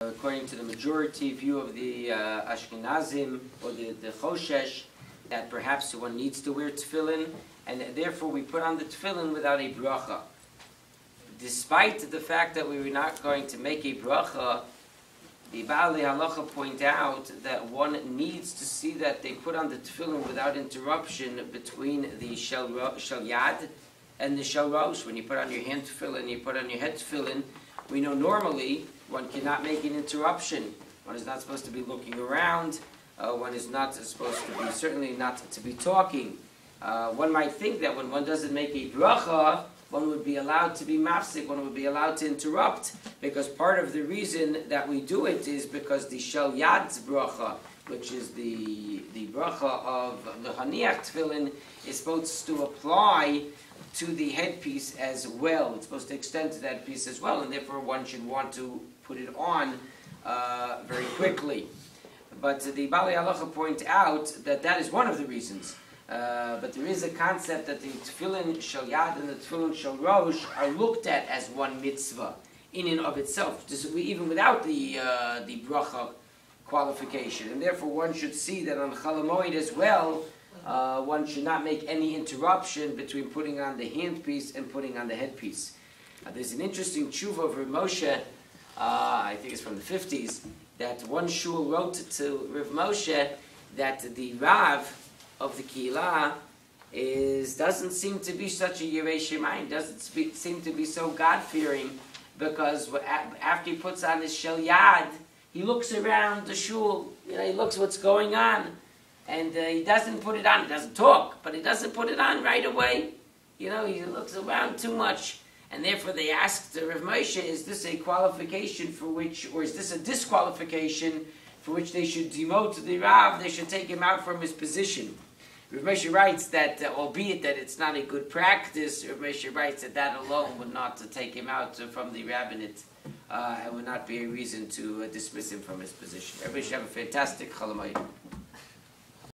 According to the majority view of the Ashkenazim or the Choshesh, that perhaps one needs to wear tefillin, and therefore we put on the tefillin without a bracha. Despite the fact that we were not going to make a bracha, the Baalei Halacha point out that one needs to see that they put on the tefillin without interruption between the shel yad and the shel rosh. When you put on your hand tefillin, you put on your head tefillin, we know normally one cannot make an interruption. One is not supposed to be looking around. One is not supposed to be, certainly not to be talking. One might think that when one doesn't make a bracha, one would be allowed to be mafsik, one would be allowed to interrupt, because part of the reason that we do it is because the shel yad's bracha, which is the bracha of the haniach tefillin, is supposed to apply to the headpiece as well. It's supposed to extend to that piece as well, and therefore one should want to put it on very quickly. But the Baalei Halacha point out that that is one of the reasons. But there is a concept that the tefillin shel yad and the tefillin shel rosh are looked at as one mitzvah in and of itself, even without the bracha qualification. And therefore one should see that on Chol HaMoed as well, one should not make any interruption between putting on the handpiece and putting on the headpiece. There's an interesting tshuva of Rav Moshe, I think it's from the 50s, that one shul wrote to Rav Moshe that the Rav of the Keilah doesn't seem to be such a Yirei Shemayim, doesn't seem to be so God-fearing, because after he puts on his shel yad, he looks around the shul, he looks what's going on, and he doesn't put it on. He doesn't talk, but he doesn't put it on right away. He looks around too much. And therefore they asked Rav Moshe, is this a qualification for which, or is this a disqualification for which they should demote the Rav, they should take him out from his position? Rav Moshe writes that, albeit that it's not a good practice, Rav Moshe writes that alone would not take him out from the rabbinate, and would not be a reason to dismiss him from his position. Everybody should have a fantastic Chol HaMoed.